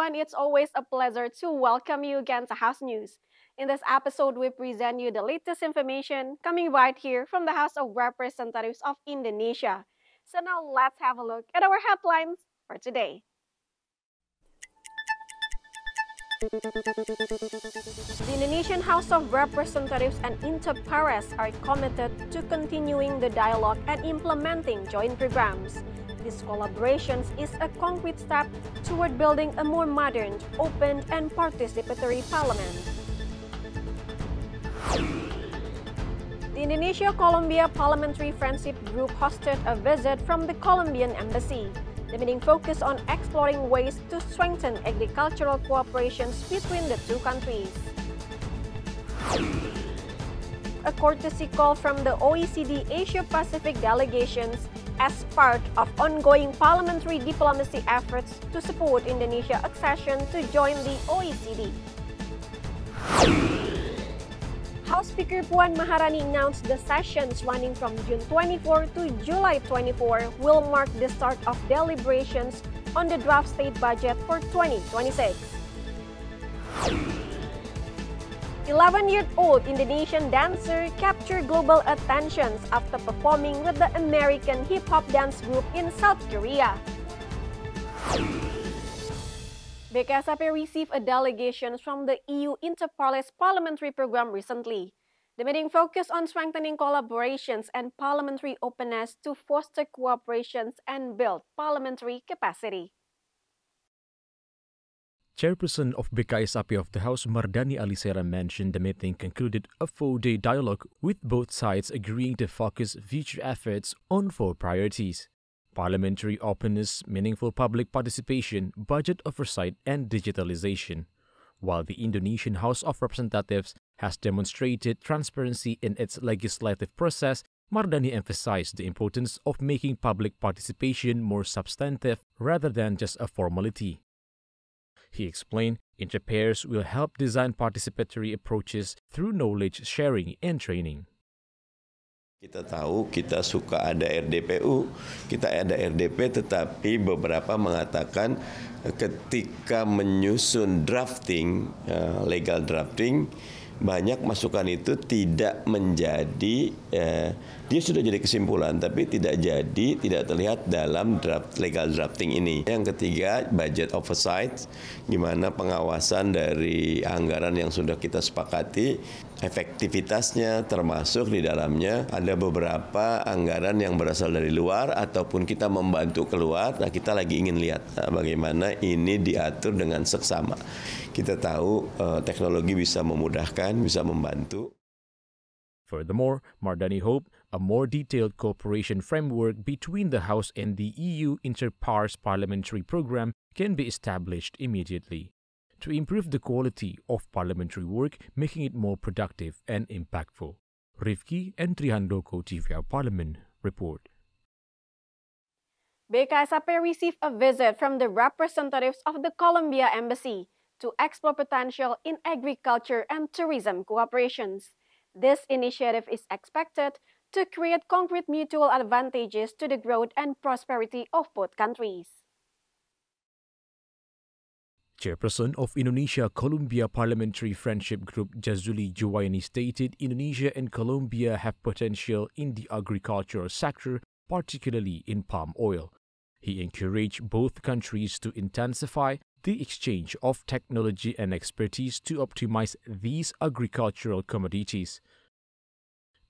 everyone, it's always a pleasure to welcome you again to House News. In this episode, we present you the latest information coming right here from the House of Representatives of Indonesia. So now let's have a look at our headlines for today. The Indonesian House of Representatives and Interpares are committed to continuing the dialogue and implementing joint programs. These collaborations is a concrete step toward building a more modern, open, and participatory parliament. The Indonesia-Colombia Parliamentary Friendship Group hosted a visit from the Colombian Embassy. The meeting focused on exploring ways to strengthen agricultural cooperation between the two countries. A courtesy call from the OECD Asia-Pacific delegations as part of ongoing parliamentary diplomacy efforts to support Indonesia's accession to join the OECD. House Speaker Puan Maharani announced the sessions running from June 24 to July 24 will mark the start of deliberations on the draft state budget for 2026. 11-year-old Indonesian dancer captured global attention after performing with the American hip-hop dance group in South Korea. BKSP received a delegation from the EU Interparles Parliamentary Program recently. The meeting focused on strengthening collaborations and parliamentary openness to foster cooperations and build parliamentary capacity. Chairperson of BKSP of the House Mardani Alisera mentioned the meeting concluded a 4-day dialogue with both sides agreeing to focus future efforts on 4 priorities: parliamentary openness, meaningful public participation, budget oversight, and digitalization. While the Indonesian House of Representatives has demonstrated transparency in its legislative process, Mardani emphasized the importance of making public participation more substantive rather than just a formality. He explained Interpares will help design participatory approaches through knowledge sharing and training. Kita tahu kita suka ada RDPU, kita ada RDP, tetapi beberapa mengatakan ketika menyusun drafting, legal drafting, banyak masukan itu tidak menjadi, dia sudah jadi kesimpulan, tapi tidak terlihat dalam legal drafting ini. Yang ketiga, budget oversight, gimana pengawasan dari anggaran yang sudah kita sepakati, efektivitasnya termasuk di dalamnya ada beberapa anggaran yang berasal dari luar ataupun kita membantu keluar. Nah, kita lagi ingin lihat bagaimana ini diatur dengan seksama. Kita tahu teknologi bisa memudahkan, bisa membantu. Furthermore, Mardani hoped a more detailed cooperation framework between the House and the EU Interpares Parliamentary Program can be established immediately to improve the quality of parliamentary work, making it more productive and impactful. Rifki and Trihandoko tvrparlemen report. BKSP received a visit from the representatives of the Colombia Embassy to explore potential in agriculture and tourism cooperations. This initiative is expected to create concrete mutual advantages to the growth and prosperity of both countries. Chairperson of Indonesia-Colombia Parliamentary Friendship Group Juli stated Indonesia and Colombia have potential in the agricultural sector, particularly in palm oil. He encouraged both countries to intensify the exchange of technology and expertise to optimize these agricultural commodities.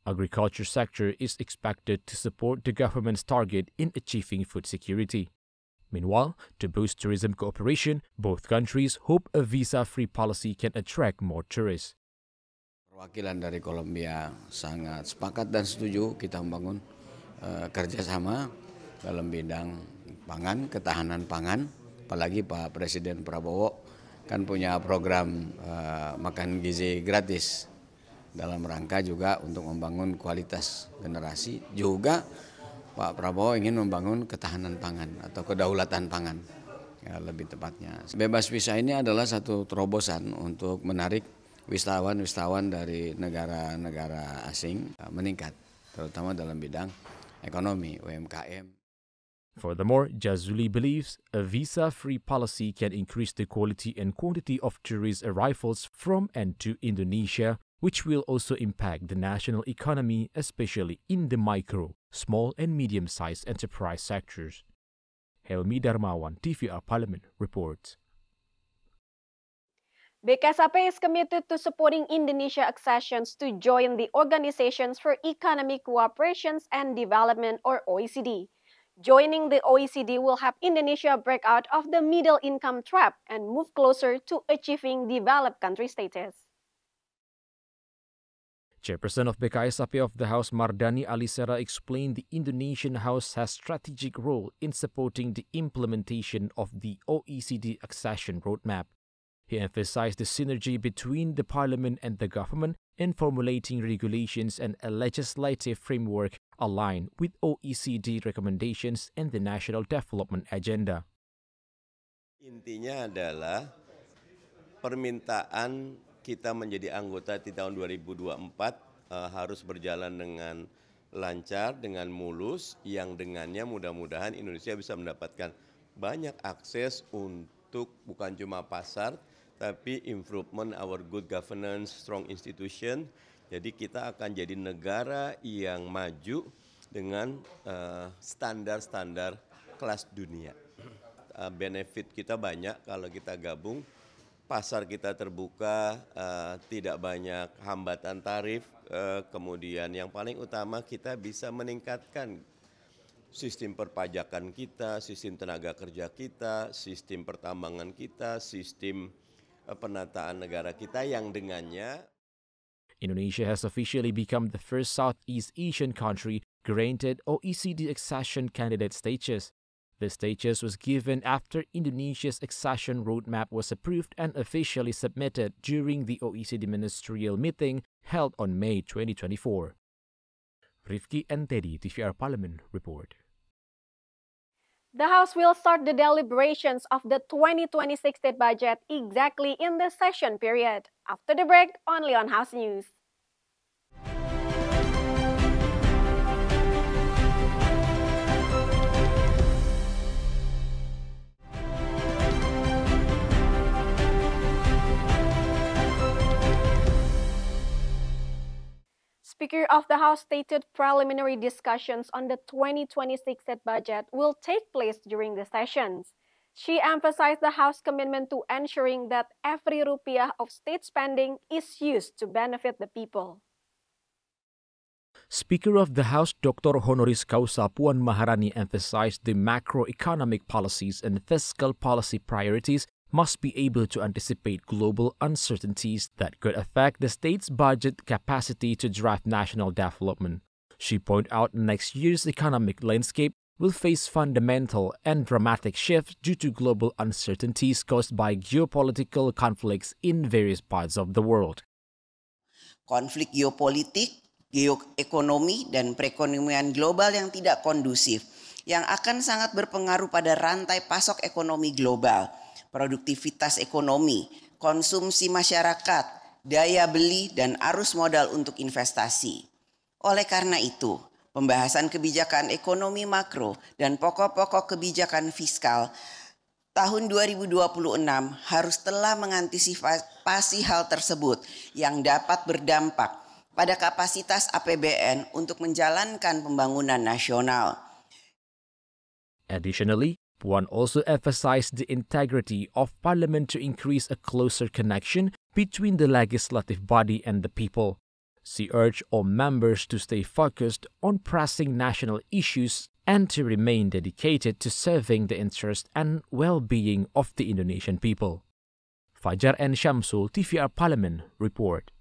Agriculture sector is expected to support the government's target in achieving food security. Meanwhile, to boost tourism cooperation, both countries hope a visa-free policy can attract more tourists. Perwakilan dari Kolombia sangat sepakat dan setuju kita membangun kerjasama dalam bidang pangan, ketahanan pangan. Apalagi Pak Presiden Prabowo kan punya program makan gizi gratis dalam rangka juga untuk membangun kualitas generasi. Juga Pak Prabowo ingin membangun ketahanan pangan atau kedaulatan pangan, ya, lebih tepatnya. Bebas visa ini adalah satu terobosan untuk menarik wisatawan dari negara-negara asing meningkat, terutama dalam bidang ekonomi, UMKM. Furthermore, Juli believes a visa-free policy can increase the quality and quantity of tourist arrivals from and to Indonesia, which will also impact the national economy, especially in the micro, small and medium-sized enterprise sectors. Helmi Darmawan, TVR Parlemen, reports. BKSAP is committed to supporting Indonesia accessions to join the Organizations for Economic Cooperation and Development, or OECD. Joining the OECD will help Indonesia break out of the middle income trap and move closer to achieving developed country status. Chairperson of BKSAP of the House Mardani Alisera explained the Indonesian House has strategic role in supporting the implementation of the OECD accession roadmap. He emphasized the synergy between the parliament and the government in formulating regulations and a legislative framework aligned with OECD recommendations and the National Development Agenda. Intinya adalah permintaan kita menjadi anggota di tahun 2024 harus berjalan dengan lancar, dengan mulus, yang dengannya mudah-mudahan Indonesia bisa mendapatkan banyak akses untuk bukan cuma pasar, tapi improvement our good governance, strong institution. Jadi kita akan jadi negara yang maju dengan standar-standar kelas dunia. Benefit kita banyak kalau kita gabung. Pasar kita terbuka, tidak banyak hambatan tarif, kemudian yang paling utama kita bisa meningkatkan sistem perpajakan kita, sistem tenaga kerja kita, sistem pertambangan kita, sistem penataan negara kita yang dengannya Indonesia has officially become the first Southeast Asian country granted OECD accession candidate status. The status was given after Indonesia's accession roadmap was approved and officially submitted during the OECD ministerial meeting held on May 2024. Rifki and Teddy, TVR Parlemen, report. The House will start the deliberations of the 2026 state budget exactly in the session period. After the break, only on House News. Speaker of the House stated preliminary discussions on the 2026 state budget will take place during the sessions. She emphasized the House commitment to ensuring that every rupiah of state spending is used to benefit the people. Speaker of the House Dr. Honoris Causa Puan Maharani emphasized the macroeconomic policies and fiscal policy priorities must be able to anticipate global uncertainties that could affect the state's budget capacity to drive national development. She pointed out next year's economic landscape will face fundamental and dramatic shifts due to global uncertainties caused by geopolitical conflicts in various parts of the world. Konflik geopolitik, geoekonomi, dan perekonomian global yang tidak kondusif yang akan sangat berpengaruh pada rantai pasok ekonomi global, produktivitas ekonomi, konsumsi masyarakat, daya beli, dan arus modal untuk investasi. Oleh karena itu, pembahasan kebijakan ekonomi makro dan pokok-pokok kebijakan fiskal tahun 2026 harus telah mengantisipasi hal tersebut yang dapat berdampak pada kapasitas APBN untuk menjalankan pembangunan nasional. Additionally, Puan also emphasized the integrity of Parliament to increase a closer connection between the legislative body and the people. She urged all members to stay focused on pressing national issues and to remain dedicated to serving the interest and well-being of the Indonesian people. Fajar and Shamsul, TVR Parlemen, report.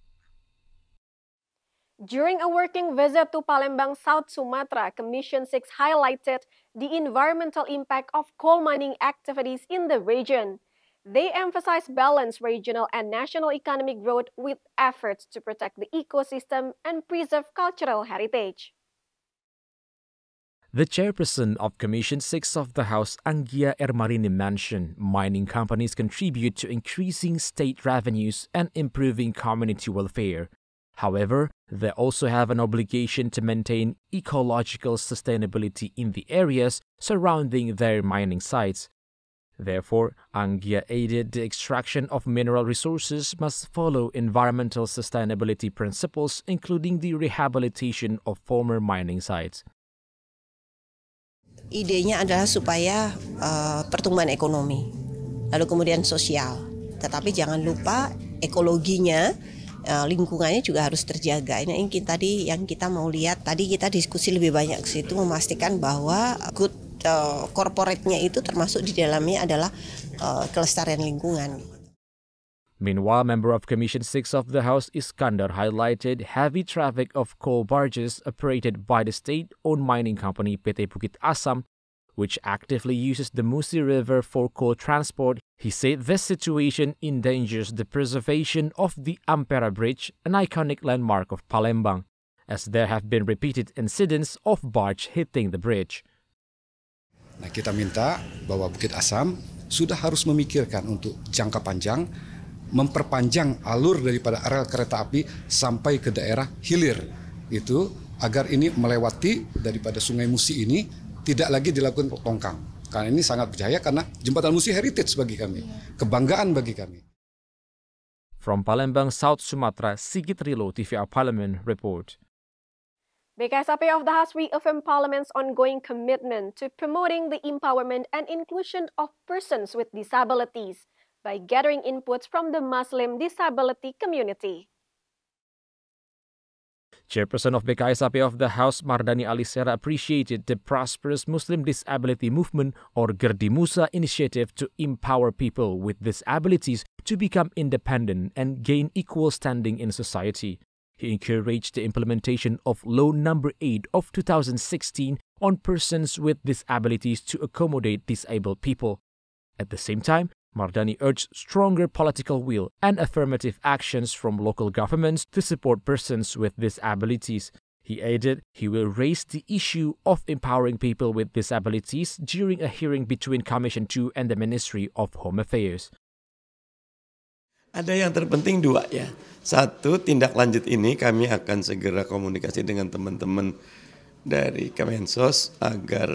During a working visit to Palembang, South Sumatra, Commission 6 highlighted the environmental impact of coal mining activities in the region. They emphasized balanced regional and national economic growth with efforts to protect the ecosystem and preserve cultural heritage. The chairperson of Commission 6 of the House, Anggia Ermarini, mentioned mining companies contribute to increasing state revenues and improving community welfare. However, they also have an obligation to maintain ecological sustainability in the areas surrounding their mining sites. Therefore, Anggia added the extraction of mineral resources must follow environmental sustainability principles, including the rehabilitation of former mining sites. Idenya adalah supaya pertumbuhan ekonomi, lalu kemudian sosial. Tetapi jangan lupa ekologinya, lingkungannya juga harus terjaga. Ini tadi yang kita mau lihat. Tadi kita diskusi lebih banyak ke situ, memastikan bahwa good corporate-nya itu termasuk di dalamnya adalah kelestarian lingkungan. Meanwhile, member of Commission 6 of the House Iskandar highlighted heavy traffic of coal barges operated by the state-owned mining company PT Bukit Asam, which actively uses the Musi River for coal transport. He said this situation endangers the preservation of the Ampera Bridge, an iconic landmark of Palembang, as there have been repeated incidents of barge hitting the bridge. Nah, kita minta bahwa Bukit Asam sudah harus memikirkan untuk jangka panjang memperpanjang alur daripada rel kereta api sampai ke daerah hilir itu agar ini melewati daripada Sungai Musi ini tidak lagi dilakukan tongkang. Karena ini sangat berjaya karena jembatan Musi heritage bagi kami, kebanggaan bagi kami. From Palembang, South Sumatra, Sigit Rilo, TVR Parlemen report. BKSAP of the House reaffirmed Parliament's ongoing commitment to promoting the empowerment and inclusion of persons with disabilities by gathering inputs from the Muslim disability community. Chairperson of BKSAP of the House, Mardani Alisera, appreciated the prosperous Muslim Disability Movement or Gerdi Musa initiative to empower people with disabilities to become independent and gain equal standing in society. He encouraged the implementation of Law No. 8 of 2016 on persons with disabilities to accommodate disabled people. At the same time, Mardani urged stronger political will and affirmative actions from local governments to support persons with disabilities. He added he will raise the issue of empowering people with disabilities during a hearing between Commission 2 and the Ministry of Home Affairs. Ada yang terpenting dua ya. Satu, tindak lanjut ini kami akan segera komunikasi dengan teman-teman dari Kemensos agar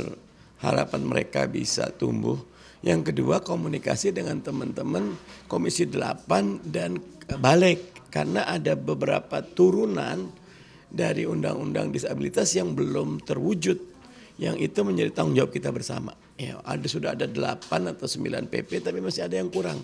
harapan mereka bisa tumbuh. Yang kedua, komunikasi dengan teman-teman Komisi 8 dan balik. Karena ada beberapa turunan dari undang-undang disabilitas yang belum terwujud. Yang itu menjadi tanggung jawab kita bersama. Ya, sudah ada 8 atau 9 PP tapi masih ada yang kurang.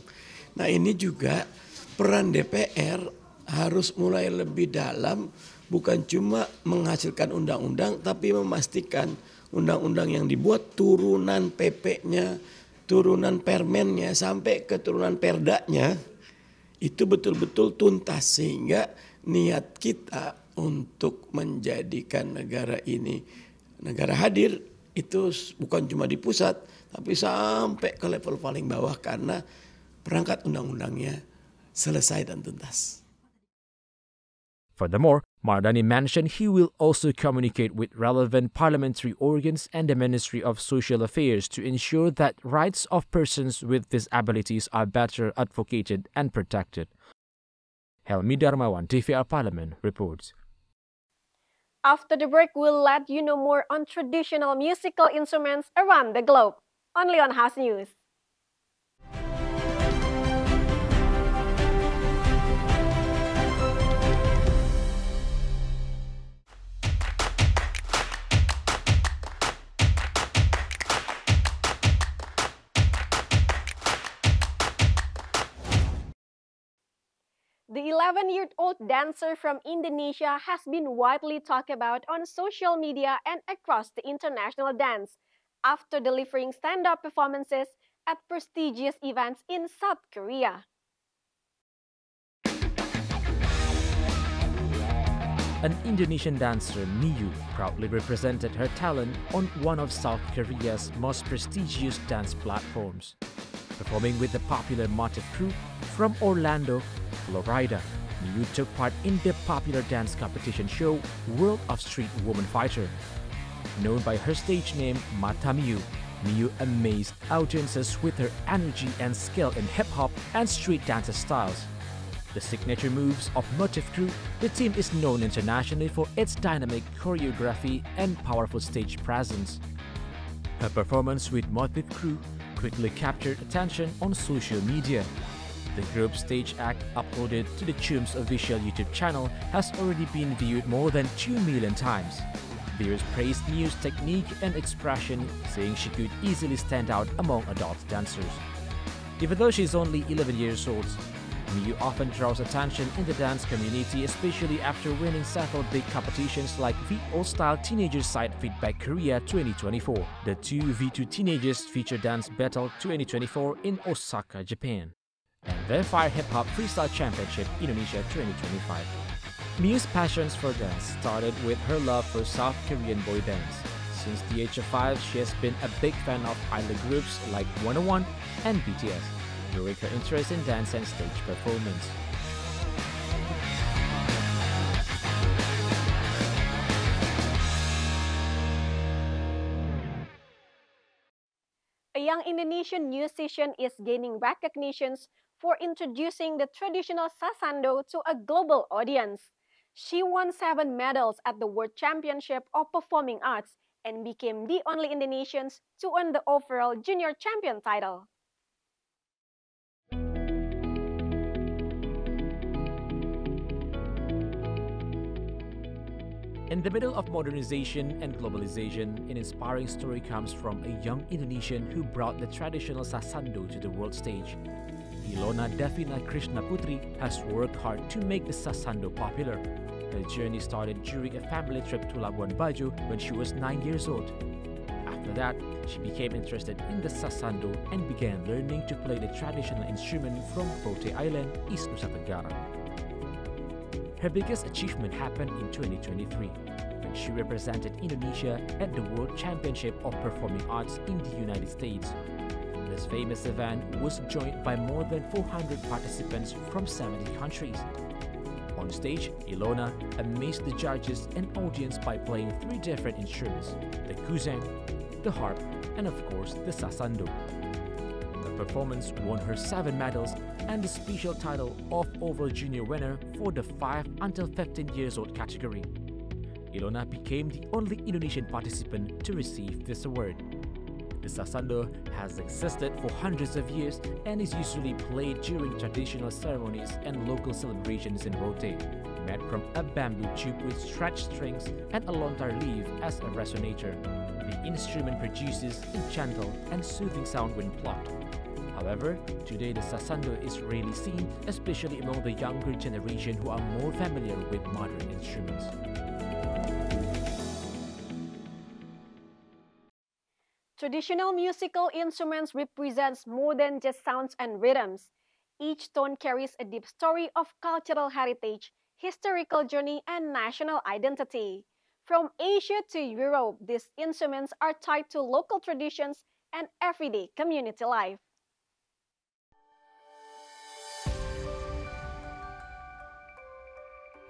Nah, ini juga peran DPR harus mulai lebih dalam, bukan cuma menghasilkan undang-undang tapi memastikan undang-undang yang dibuat turunan PP-nya, turunan permennya sampai ke turunan perdanya itu betul-betul tuntas sehingga niat kita untuk menjadikan negara ini negara hadir itu bukan cuma di pusat tapi sampai ke level paling bawah karena perangkat undang-undangnya selesai dan tuntas. Furthermore, Mardani mentioned he will also communicate with relevant parliamentary organs and the Ministry of Social Affairs to ensure that rights of persons with disabilities are better advocated and protected. Helmi Darmawan, TVR Parlemen, reports. After the break, we'll let you know more on traditional musical instruments around the globe, only on House News. The 11-year-old dancer from Indonesia has been widely talked about on social media and across the international dance after delivering stand-up performances at prestigious events in South Korea. An Indonesian dancer, Miyu, proudly represented her talent on one of South Korea's most prestigious dance platforms. Performing with the popular motif crew from Orlando, Florida, Miyu took part in the popular dance competition show World of Street Woman Fighter. Known by her stage name Mata Miyu, Miyu amazed audiences with her energy and skill in hip-hop and street dance styles. The signature moves of Motif Crew, the team is known internationally for its dynamic choreography and powerful stage presence. Her performance with Motif Crew quickly captured attention on social media. The group's stage act, uploaded to the Chum's official YouTube channel, has already been viewed more than 2 million times. Viewers praised Miu's technique and expression, saying she could easily stand out among adult dancers. Even though she's only 11 years old, Miu often draws attention in the dance community, especially after winning several big competitions like the All-Style Teenagers Side Feedback Korea 2024, the 2v2 Teenagers Feature Dance Battle 2024 in Osaka, Japan, and the Fire Hip Hop Freestyle Championship Indonesia 2025. Miu's passions for dance started with her love for South Korean boy bands. Since the age of 5, she has been a big fan of idol groups like 101 and BTS, during her interest in dance and stage performance. A young Indonesian musician is gaining recognitions for introducing the traditional sasando to a global audience. She won 7 medals at the World Championship of Performing Arts and became the only Indonesians to earn the overall junior champion title. In the middle of modernization and globalization, an inspiring story comes from a young Indonesian who brought the traditional sasando to the world stage. Ilona Davina Krishna Putri has worked hard to make the sasando popular. Her journey started during a family trip to Labuan Bajo when she was 9 years old. After that, she became interested in the sasando and began learning to play the traditional instrument from Rote Island, East Nusa Tenggara. Her biggest achievement happened in 2023, when she represented Indonesia at the World Championship of Performing Arts in the United States. This famous event was joined by more than 400 participants from 70 countries. On stage, Ilona amazed the judges and audience by playing 3 different instruments: the kuzang, the harp, and of course the sasando. The performance won her 7 medals and the special title of overall junior winner for the 5 until 15 years old category. Ilona became the only Indonesian participant to receive this award. The sasando has existed for hundreds of years and is usually played during traditional ceremonies and local celebrations in Rote, made from a bamboo tube with stretched strings and a lontar leaf as a resonator. The instrument produces a gentle and soothing sound when plucked. However, today the sasando is rarely seen, especially among the younger generation who are more familiar with modern instruments. Traditional musical instruments represents more than just sounds and rhythms. Each tone carries a deep story of cultural heritage, historical journey, and national identity. From Asia to Europe, these instruments are tied to local traditions and everyday community life.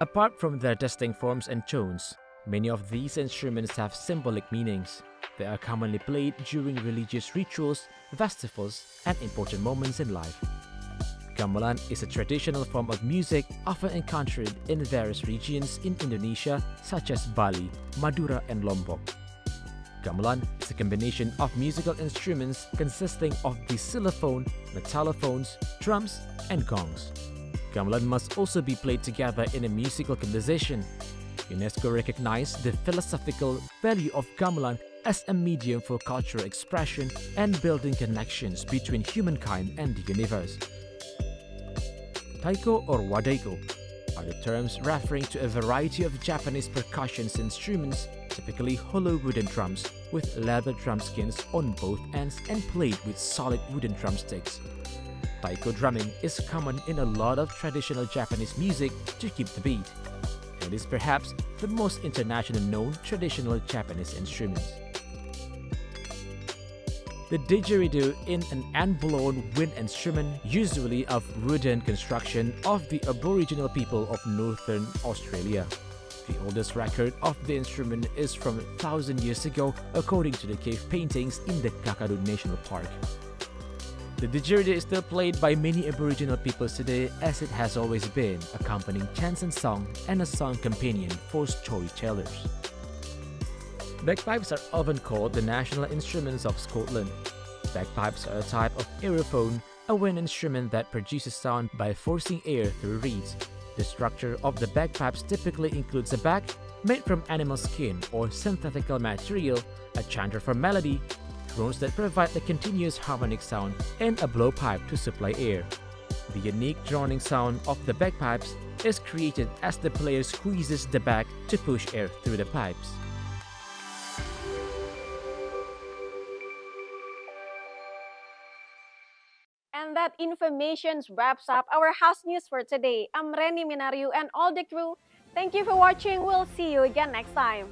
Apart from their distinct forms and tones, many of these instruments have symbolic meanings. They are commonly played during religious rituals, festivals, and important moments in life. Gamelan is a traditional form of music often encountered in various regions in Indonesia, such as Bali, Madura, and Lombok. Gamelan is a combination of musical instruments consisting of the xylophone, metallophones, drums, and gongs. Gamelan must also be played together in a musical composition. UNESCO recognized the philosophical value of gamelan as a medium for cultural expression and building connections between humankind and the universe. Taiko or wadaiko are the terms referring to a variety of Japanese percussion instruments, typically hollow wooden drums with leather drum skins on both ends and played with solid wooden drumsticks. Taiko drumming is common in a lot of traditional Japanese music to keep the beat. It is perhaps the most internationally known traditional Japanese instrument. The didgeridoo is an hand-blown wind instrument, usually of wooden construction, of the Aboriginal people of northern Australia. The oldest record of the instrument is from 1,000 years ago, according to the cave paintings in the Kakadu National Park. The didgeridoo is still played by many Aboriginal peoples today as it has always been, accompanying chants and song and a song companion for storytellers. Bagpipes are often called the national instruments of Scotland. Bagpipes are a type of aerophone, a wind instrument that produces sound by forcing air through reeds. The structure of the bagpipes typically includes a bag made from animal skin or synthetical material, a chanter for melody, drones that provide the continuous harmonic sound, and a blowpipe to supply air. The unique droning sound of the bagpipes is created as the player squeezes the bag to push air through the pipes. And that information wraps up our house news for today. I'm Reni Minaryu and all the crew. Thank you for watching. We'll see you again next time.